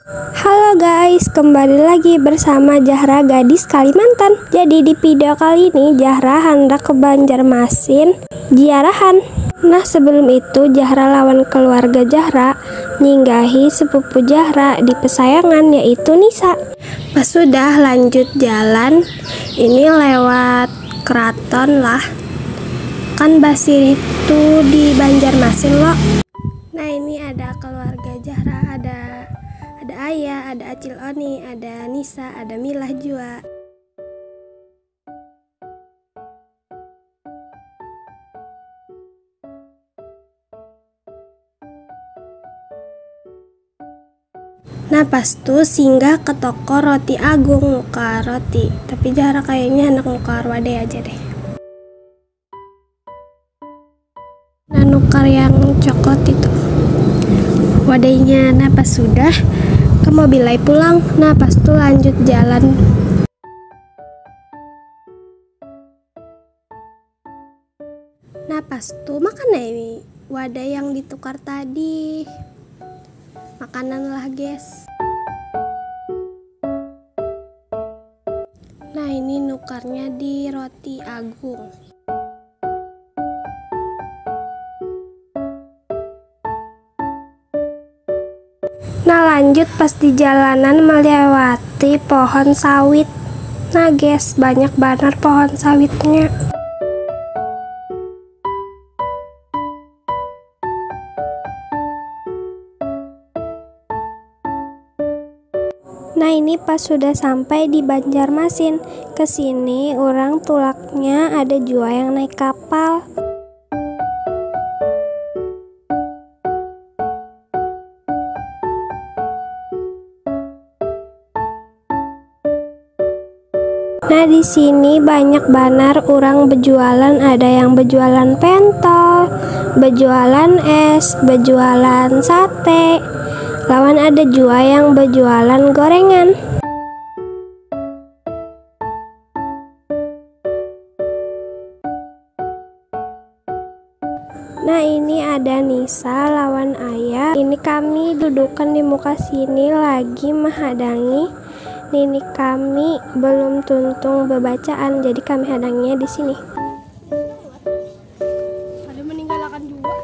Halo guys, kembali lagi bersama Zahra Gadis Kalimantan. Jadi di video kali ini Zahra hendak ke Banjarmasin ziarahan. Nah sebelum itu Zahra lawan keluarga Zahra nyinggahi sepupu Zahra di pesayangan yaitu Nisa. Pas sudah lanjut jalan, ini lewat keraton lah. Kan Basir itu di Banjarmasin loh. Nah ini ada keluarga Zahra, ada Ayah, ada Acil Oni, ada Nisa, ada Milah juga. Nah pas tuh singgah ke toko roti Agung nukar roti, tapi Zahra kayaknya anak nukar wadai aja deh. Nah nukar yang coklat itu wadainya. Nah pas sudah ke mobil pulang. Nah pas tuh lanjut jalan. Nah pas tuh makan nih wadah yang ditukar tadi, makanan lah guys. Nah ini nukarnya di roti Agung. Nah lanjut pas di jalanan melewati pohon sawit. Nah guys, banyak banget pohon sawitnya. Nah ini pas sudah sampai di Banjarmasin. Kesini orang tulaknya ada juga yang naik kapal. Nah di sini banyak banar orang berjualan, ada yang berjualan pentol, berjualan es, berjualan sate, lawan ada juga yang berjualan gorengan. Nah ini ada Nisa lawan Ayah. Ini kami dudukan di muka sini lagi menghadangi. Ini kami belum tuntung bebacaan, jadi kami hadangnya di sini. Ada meninggalkan juga.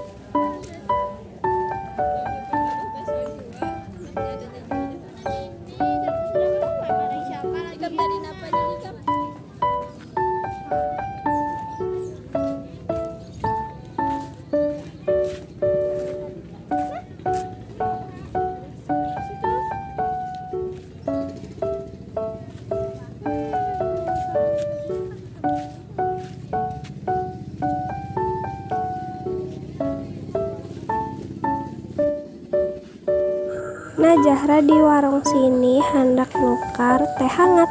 Nah Zahra di warung sini hendak nukar teh hangat.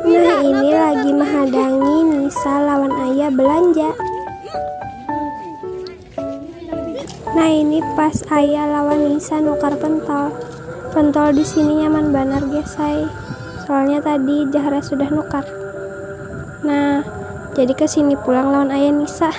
Nah ini lagi menghadangi Nisa lawan Ayah belanja. Nah ini pas Ayah lawan Nisa nukar pentol. Pentol di sini nyaman banar guys say. Soalnya tadi Zahra sudah nukar. Nah jadi kesini pulang lawan Ayah Nisa.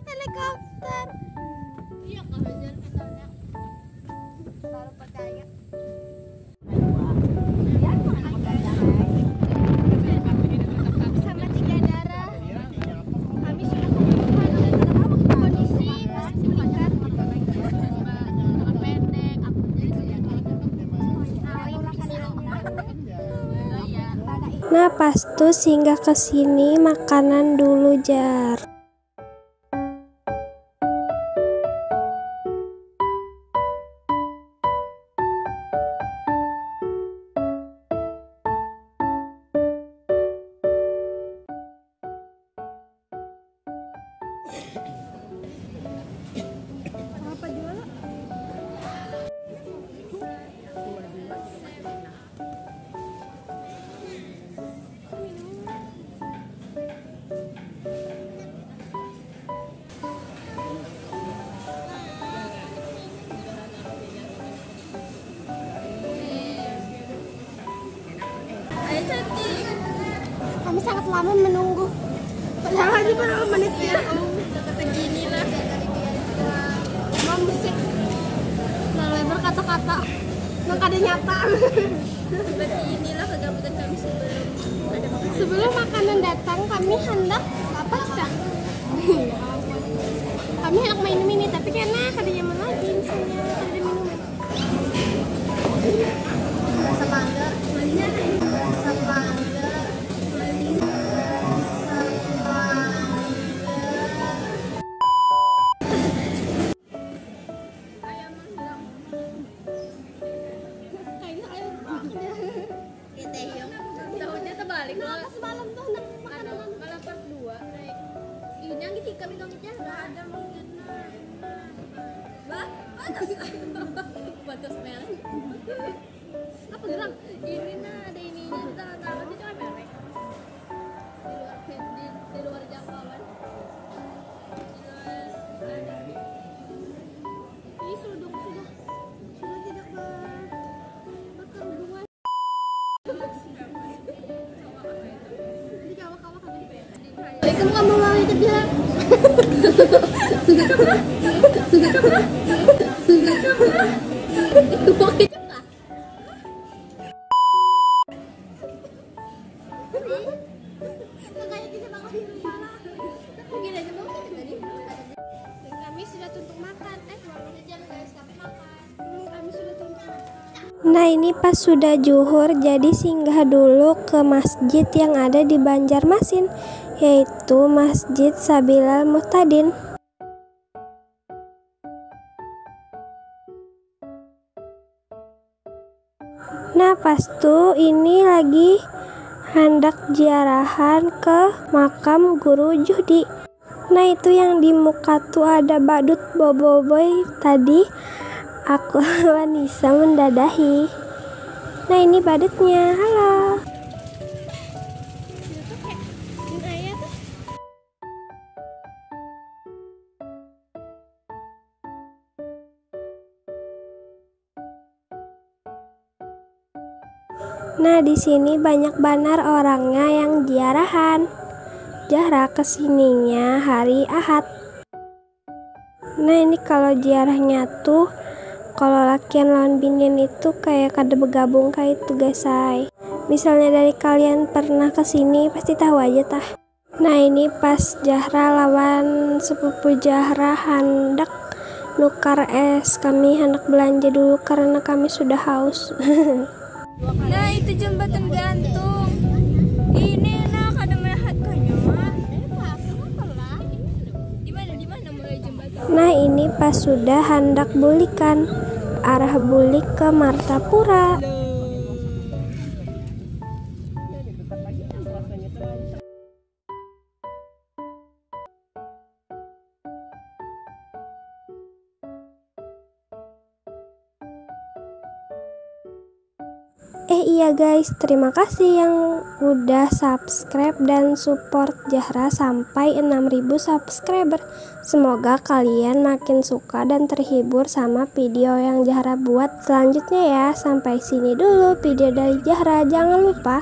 Helikopter. Iya kehajar katanya. Baru percaya. Sama tiga darah. Kami sudah kebutuhan kondisi masih meningkat. Pendek. Nah pas tuh singgah ke sini makanan dulu Jar. Apa jual? Kami sangat lama menunggu. Padahal lagi berapa menitnya? Segini lah. Mau musik. Lalu berkata-kata. Nggak ada nyata. Seperti inilah kegabutan kami Sebelum makanan datang, kami hendak apa sudah? Kami hendak main ini, tapi karena ada nyaman lagi, misalnya ada minuman. rasa mangga. Rasa mangga. Kayaknya air banget. Kita yuk. Tahunnya terbalik loh. Semalam tuh hendak makan Kalau part 2 ini yang kita kami nggak ada mungkin. Bah, batas merek. Apa gerak? Ini nah ada ininya di tangan-tangan itu kan merek. Di luar jangkauan. Ini sudah tidak berkerudungan. Di kawah-kawah kami di PN. Kamu nggak mau lari ke dia? Kami sudah tutup makan. Kami sudah tutup makan. Nah ini pas sudah zuhur, jadi singgah dulu ke masjid yang ada di Banjarmasin, yaitu Masjid Sabilal Muhtadin. Nah pas tuh ini lagi hendak ziarahan ke makam Guru Juhdi. Nah itu yang di muka tuh ada badut boboiboy tadi aku Wanisa mendadahi. Nah ini badutnya, halo. Nah di sini banyak banar orangnya yang ziarahan. Zahra kesininya hari Ahad. Nah ini kalau ziarahnya tuh kalau lakian lawan binian itu kayak kada bergabung kayak itu guys say. Misalnya dari kalian pernah kesini pasti tahu aja tah. Nah ini pas Zahra lawan sepupu Zahra hendak nukar es. Kami hendak belanja dulu karena kami sudah haus. Nah itu jembatan gantung. Ini nak ada melihat kayaknya mah. Di mana mulai jembatan? Nah ini pas sudah hendak bulikan arah bulik ke Martapura. Iya guys, terima kasih yang udah subscribe dan support Zahra sampai 6.000 subscriber. Semoga kalian makin suka dan terhibur sama video yang Zahra buat selanjutnya ya. Sampai sini dulu video dari Zahra. Jangan lupa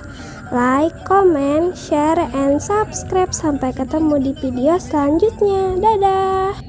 like, comment, share, and subscribe. Sampai ketemu di video selanjutnya. Dadah.